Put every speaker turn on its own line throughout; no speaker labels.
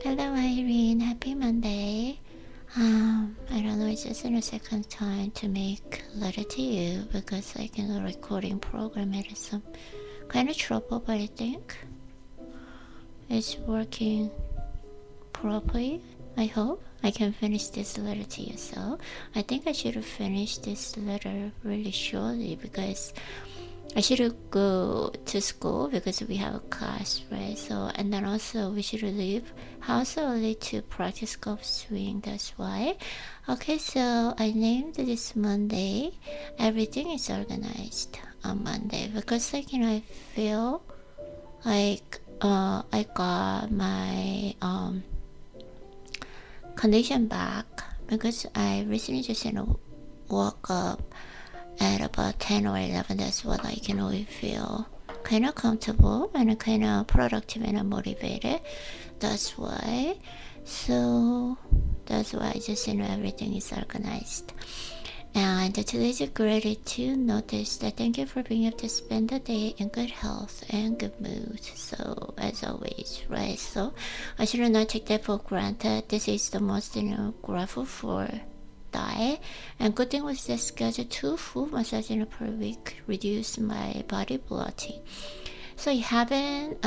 Hello Irene, happy Monday. I don't know, it's just in a second time to make a letter to you because like in the recording program it is some kind of trouble, but I think it's working properly. I hope I can finish this letter to you. So I think I should have finished this letter really shortly because I should go to school because we have a class, right? So, and then also we should leave house early to practice golf swing. That's why. Okay, so I named this Monday. Everything is organized on Monday because, like, I feel like I got my condition back because I recently just woke up at about 10 or 11. That's what I can only feel kind of comfortable and kind of productive and motivated. That's why. So that's why I just everything is organized. And today's gratitude notice that thank you for being able to spend the day in good health and good mood. So as always, right? So I should not take that for granted. This is the most grateful for diet. And good thing was that schedule 2 full massages per week reduce my body bloating. So you haven't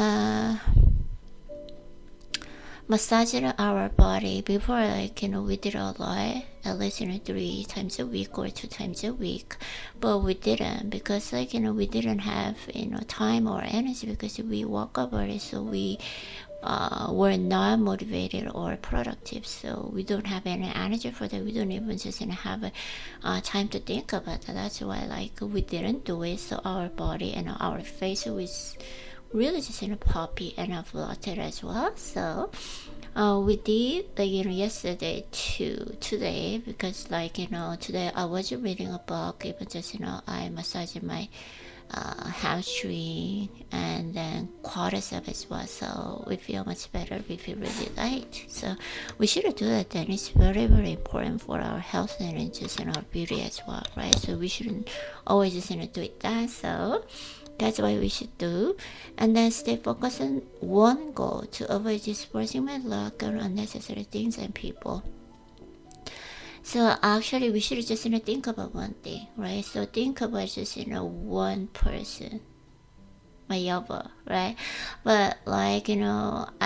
massaged our body before, like we did a lot, at least 3 times a week or 2 times a week, but we didn't because like we didn't have time or energy because we woke up early, so we were not motivated or productive, so we don't have any energy for that. We don't even just have time to think about that. That's why like we didn't do it. So our body and our face was really just poppy and bloated as well. So we did like yesterday to today because like today I was reading a book, even just I massaged my hamstring and then quadricep as well, so we feel much better, we feel really light. So we should do that. Then it's very very important for our health and just our beauty as well, right? So we shouldn't always just do it that. So that's what we should do. And then stay focused on one goal to avoid dispersing my luck on unnecessary things and people. So actually we should just think about one thing, right? So think about just one person, my yabo, right? But like I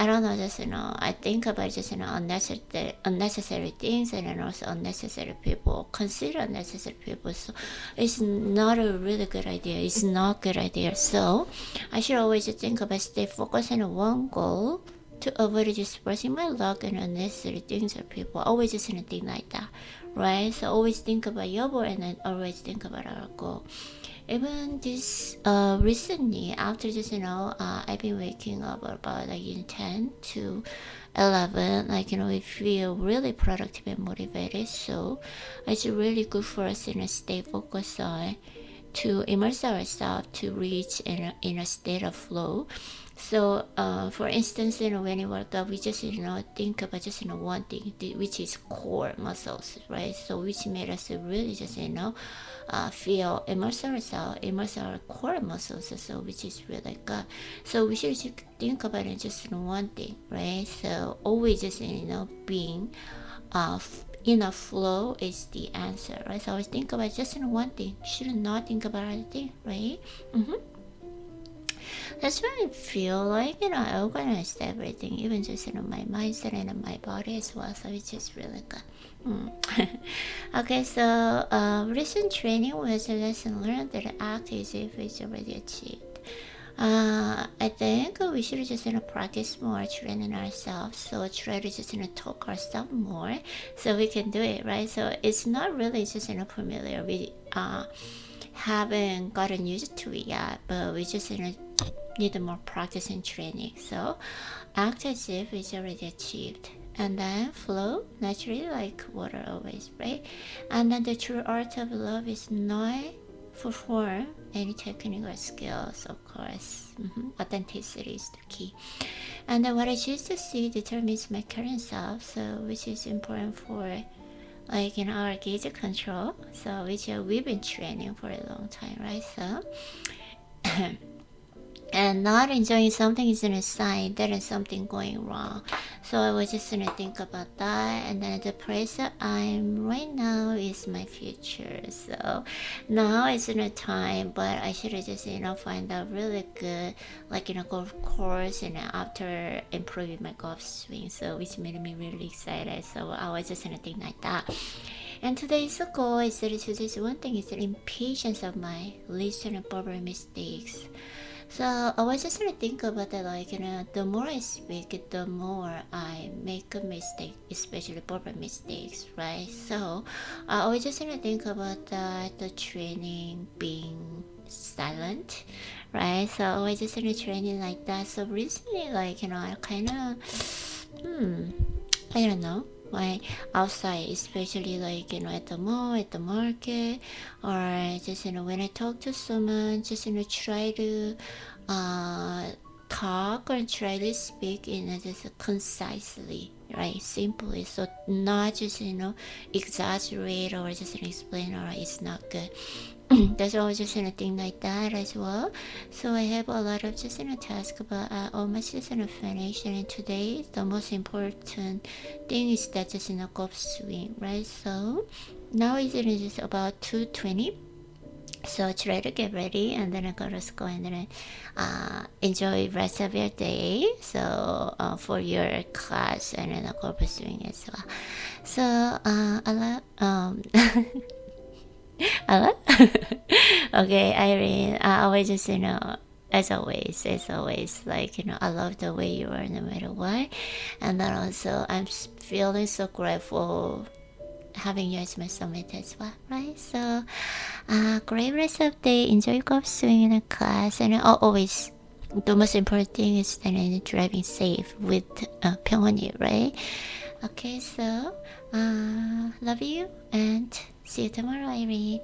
don't know, just I think about just unnecessary things and then also unnecessary people, consider unnecessary people. So it's not a really good idea. It's not a good idea. So I should always just think about stay focused on one goal to avoid dispersing my luck and unnecessary things or people. Always just think like that, right? So always think about your goal and then always think about our goal. Even this recently, after just I've been waking up about like in 10 to 11, like we feel really productive and motivated. So it's really good for us stay focused on to immerse ourselves to reach in a state of flow. So for instance, when you work out, we just think about just one thing, which is core muscles, right? So which made us really just feel immerse ourselves, immerse our core muscles, so which is really good. So we should think about it just one thing, right? So always just being in a flow is the answer, right? So always think about just one thing. Should not think about anything, right? That's when I feel like I organized everything, even just my mindset and my body as well. So it's just really good. Okay, so recent training was a lesson learned that act as if it's already achieved. I think we should just practice more training ourselves. So try to just talk ourselves more so we can do it, right? So it's not really just familiar. We haven't gotten used to it yet, but we just need more practice and training. So act as if it's already achieved. And then flow naturally like water always, right? And then the true art of love is not perform any technique or skills, of course. Authenticity is the key. And then what I choose to see determines my current self, so which is important for like our gaze control, so which we've been training for a long time, right? So and not enjoying something is a sign that is something going wrong. So I was just gonna think about that, and then the place that I'm right now is my future. So now isn't a time, but I should have just find out really good like golf course, and after improving my golf swing, so which made me really excited. So I was just gonna think like that. And today's goal is that today's one thing is the impatience of my listen and proper mistakes. So I was just gonna think about that, like the more I speak, the more I make a mistake, especially proper mistakes, right? So I was just gonna think about that, the training being silent, right? So I was just in a training like that. So recently, like I kind of, I don't know. Like outside, especially like at the mall, at the market, or just when I talk to someone, just try to talk or try to speak just concisely, right, simply, so not just exaggerate or just explain, or it's not good. That's always just thing like that as well. So I have a lot of just task, but I almost just finish. And today the most important thing is that just golf swing, right? So now it's just about 2:20. So try to get ready, and then I gotta go and then enjoy rest of your day. So for your class and then golf swing as well. So I love Hello? Okay, Irene, I always just, as always, like, I love the way you are no matter what. And then also, I'm feeling so grateful having you as my soulmate as well, right? So, great rest of the day. Enjoy golf swing in a class. And always, the most important thing is that driving safe with 평온이, right? Okay, so, love you and see you tomorrow, Irene.